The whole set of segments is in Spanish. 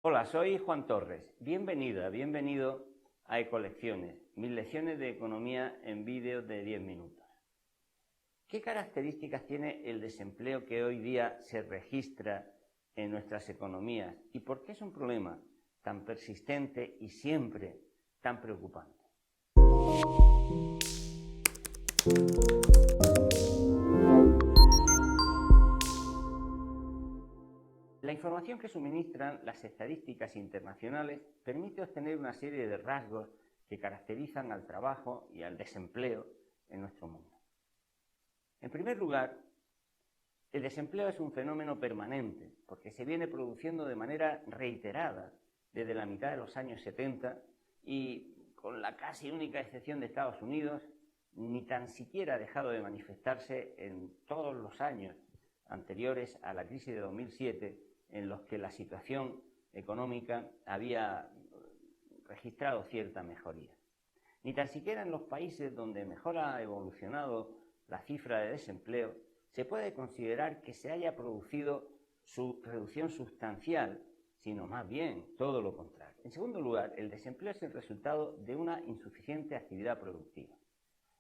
Hola, soy Juan Torres. Bienvenida, bienvenido a Ecolecciones, mis lecciones de economía en vídeos de 10 minutos. ¿Qué características tiene el desempleo que hoy día se registra en nuestras economías y por qué es un problema tan persistente y siempre tan preocupante? La información que suministran las estadísticas internacionales permite obtener una serie de rasgos que caracterizan al trabajo y al desempleo en nuestro mundo. En primer lugar, el desempleo es un fenómeno permanente porque se viene produciendo de manera reiterada desde la mitad de los años 70 y, con la casi única excepción de Estados Unidos, ni tan siquiera ha dejado de manifestarse en todos los años anteriores a la crisis de 2007, en los que la situación económica había registrado cierta mejoría. Ni tan siquiera en los países donde mejor ha evolucionado la cifra de desempleo se puede considerar que se haya producido su reducción sustancial, sino más bien todo lo contrario. En segundo lugar, el desempleo es el resultado de una insuficiente actividad productiva.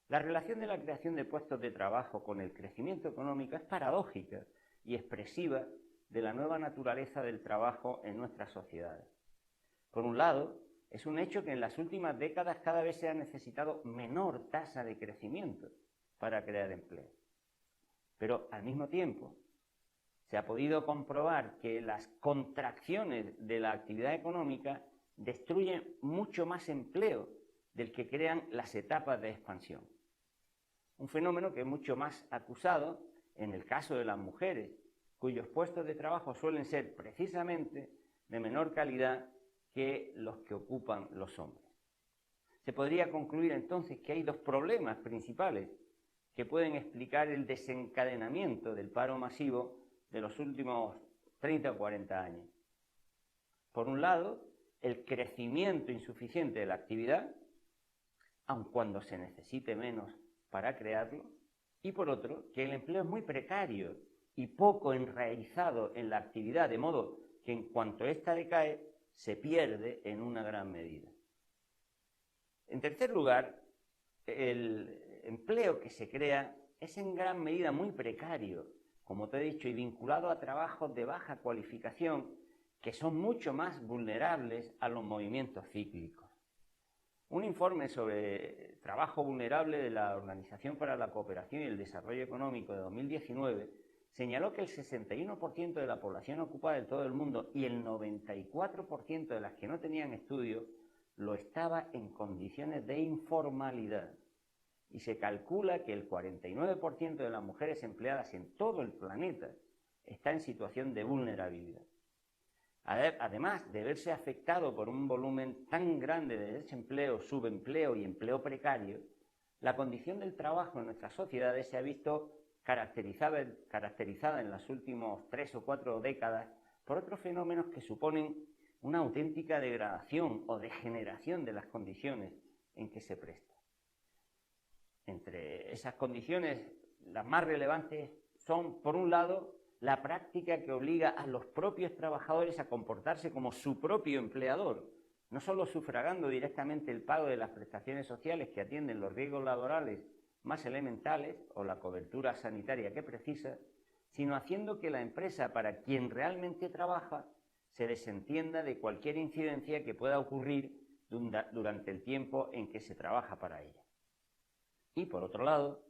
La relación de la creación de puestos de trabajo con el crecimiento económico es paradójica y expresiva de la nueva naturaleza del trabajo en nuestras sociedades. Por un lado, es un hecho que en las últimas décadas cada vez se ha necesitado menor tasa de crecimiento para crear empleo. Pero al mismo tiempo, se ha podido comprobar que las contracciones de la actividad económica destruyen mucho más empleo del que crean las etapas de expansión. Un fenómeno que es mucho más acusado en el caso de las mujeres, cuyos puestos de trabajo suelen ser precisamente de menor calidad que los que ocupan los hombres. Se podría concluir entonces que hay dos problemas principales que pueden explicar el desencadenamiento del paro masivo de los últimos 30 o 40 años. Por un lado, el crecimiento insuficiente de la actividad, aun cuando se necesite menos para crearlo, y por otro, que el empleo es muy precario y poco enraizado en la actividad, de modo que en cuanto ésta decae, se pierde en una gran medida. En tercer lugar, el empleo que se crea es en gran medida muy precario, como te he dicho, y vinculado a trabajos de baja cualificación que son mucho más vulnerables a los movimientos cíclicos. Un informe sobre trabajo vulnerable de la Organización para la Cooperación y el Desarrollo Económico de 2019 señaló que el 61% de la población ocupada de todo el mundo y el 94% de las que no tenían estudios lo estaba en condiciones de informalidad. Y se calcula que el 49% de las mujeres empleadas en todo el planeta está en situación de vulnerabilidad. Además de verse afectado por un volumen tan grande de desempleo, subempleo y empleo precario, la condición del trabajo en nuestras sociedades se ha visto caracterizada en las últimas 3 o 4 décadas por otros fenómenos que suponen una auténtica degradación o degeneración de las condiciones en que se presta. Entre esas condiciones, las más relevantes son, por un lado, la práctica que obliga a los propios trabajadores a comportarse como su propio empleador, no solo sufragando directamente el pago de las prestaciones sociales que atienden los riesgos laborales más elementales o la cobertura sanitaria que precisa, sino haciendo que la empresa para quien realmente trabaja se desentienda de cualquier incidencia que pueda ocurrir durante el tiempo en que se trabaja para ella. Y por otro lado,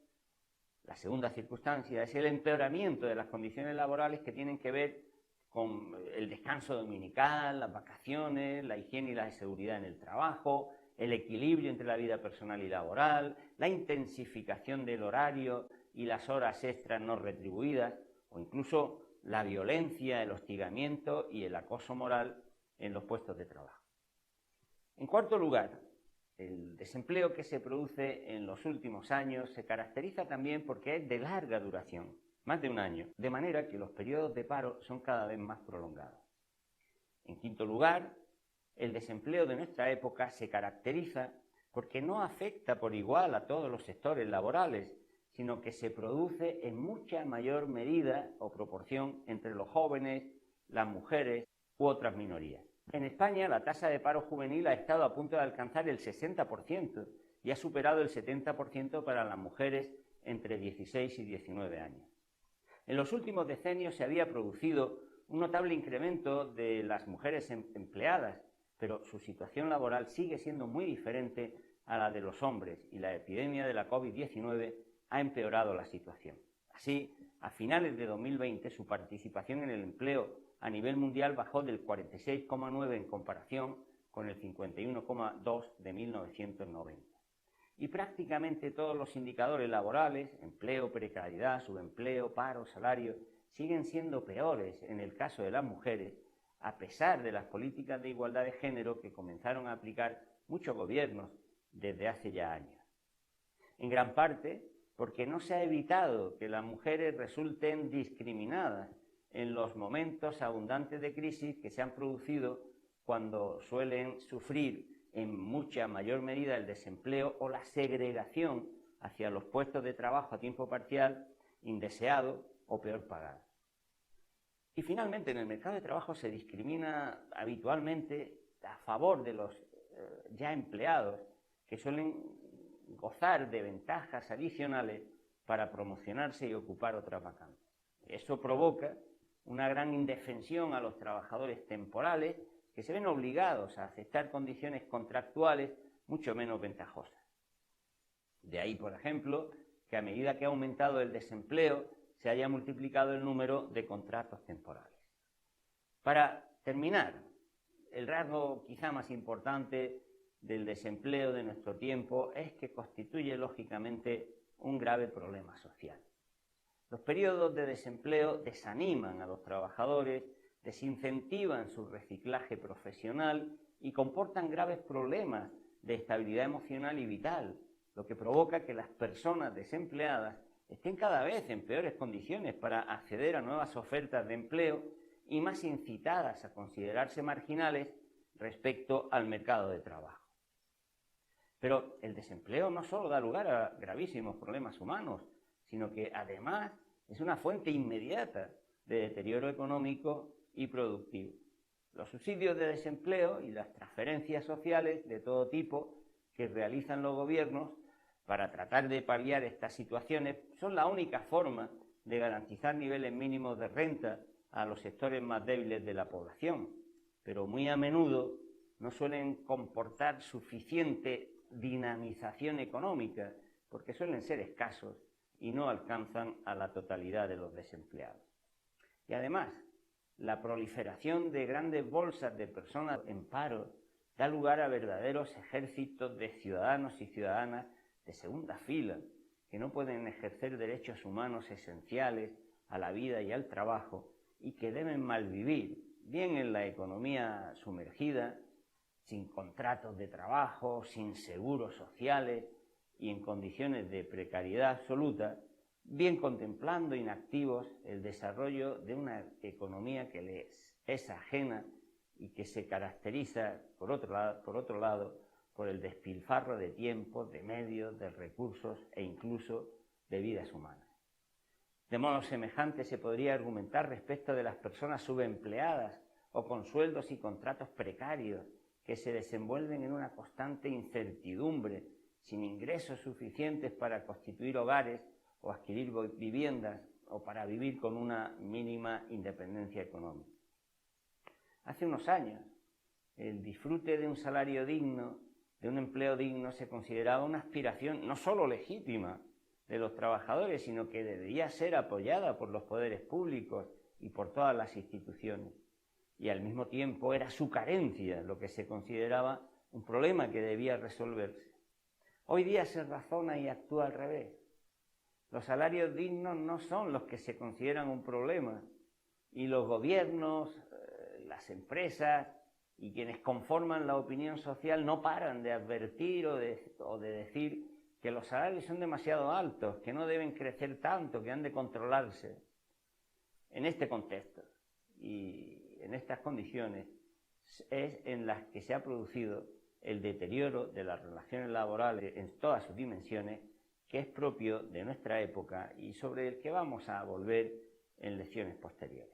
la segunda circunstancia es el empeoramiento de las condiciones laborales que tienen que ver con el descanso dominical, las vacaciones, la higiene y la seguridad en el trabajo, el equilibrio entre la vida personal y laboral, la intensificación del horario y las horas extras no retribuidas, o incluso la violencia, el hostigamiento y el acoso moral en los puestos de trabajo. En cuarto lugar, el desempleo que se produce en los últimos años se caracteriza también porque es de larga duración, más de un año, de manera que los periodos de paro son cada vez más prolongados. En quinto lugar, el desempleo de nuestra época se caracteriza porque no afecta por igual a todos los sectores laborales, sino que se produce en mucha mayor medida o proporción entre los jóvenes, las mujeres u otras minorías. En España, la tasa de paro juvenil ha estado a punto de alcanzar el 60% y ha superado el 70% para las mujeres entre 16 y 19 años. En los últimos decenios se había producido un notable incremento de las mujeres empleadas, pero su situación laboral sigue siendo muy diferente a la de los hombres y la epidemia de la COVID-19 ha empeorado la situación. Así, a finales de 2020, su participación en el empleo a nivel mundial bajó del 46,9% en comparación con el 51,2% de 1990. Y prácticamente todos los indicadores laborales, empleo, precariedad, subempleo, paro, salario, siguen siendo peores en el caso de las mujeres, a pesar de las políticas de igualdad de género que comenzaron a aplicar muchos gobiernos desde hace ya años. En gran parte porque no se ha evitado que las mujeres resulten discriminadas en los momentos abundantes de crisis que se han producido cuando suelen sufrir en mucha mayor medida el desempleo o la segregación hacia los puestos de trabajo a tiempo parcial, indeseado o peor pagado. Y finalmente, en el mercado de trabajo se discrimina habitualmente a favor de los ya empleados, que suelen gozar de ventajas adicionales para promocionarse y ocupar otras vacantes. Eso provoca una gran indefensión a los trabajadores temporales que se ven obligados a aceptar condiciones contractuales mucho menos ventajosas. De ahí, por ejemplo, que a medida que ha aumentado el desempleo, se haya multiplicado el número de contratos temporales. Para terminar, el rasgo quizá más importante del desempleo de nuestro tiempo es que constituye lógicamente un grave problema social. Los periodos de desempleo desaniman a los trabajadores, desincentivan su reciclaje profesional y comportan graves problemas de estabilidad emocional y vital, lo que provoca que las personas desempleadas estén cada vez en peores condiciones para acceder a nuevas ofertas de empleo y más incitadas a considerarse marginales respecto al mercado de trabajo. Pero el desempleo no solo da lugar a gravísimos problemas humanos, sino que además es una fuente inmediata de deterioro económico y productivo. Los subsidios de desempleo y las transferencias sociales de todo tipo que realizan los gobiernos para tratar de paliar estas situaciones son la única forma de garantizar niveles mínimos de renta a los sectores más débiles de la población, pero muy a menudo no suelen comportar suficiente dinamización económica porque suelen ser escasos y no alcanzan a la totalidad de los desempleados. Y además, la proliferación de grandes bolsas de personas en paro da lugar a verdaderos ejércitos de ciudadanos y ciudadanas de segunda fila que no pueden ejercer derechos humanos esenciales a la vida y al trabajo y que deben malvivir, bien en la economía sumergida, sin contratos de trabajo, sin seguros sociales y en condiciones de precariedad absoluta, bien contemplando inactivos el desarrollo de una economía que les es ajena y que se caracteriza, por otro lado, por el despilfarro de tiempo, de medios, de recursos e incluso de vidas humanas. De modo semejante se podría argumentar respecto de las personas subempleadas o con sueldos y contratos precarios que se desenvuelven en una constante incertidumbre, sin ingresos suficientes para constituir hogares o adquirir viviendas o para vivir con una mínima independencia económica. Hace unos años, el disfrute de un salario digno, de un empleo digno, se consideraba una aspiración no solo legítima de los trabajadores, sino que debería ser apoyada por los poderes públicos y por todas las instituciones. Y al mismo tiempo era su carencia lo que se consideraba un problema que debía resolverse. Hoy día se razona y actúa al revés. Los salarios dignos no son los que se consideran un problema y los gobiernos, las empresas y quienes conforman la opinión social no paran de advertir o de decir que los salarios son demasiado altos, que no deben crecer tanto, que han de controlarse. En este contexto y en estas condiciones es en las que se ha producido el deterioro de las relaciones laborales en todas sus dimensiones, que es propio de nuestra época y sobre el que vamos a volver en lecciones posteriores.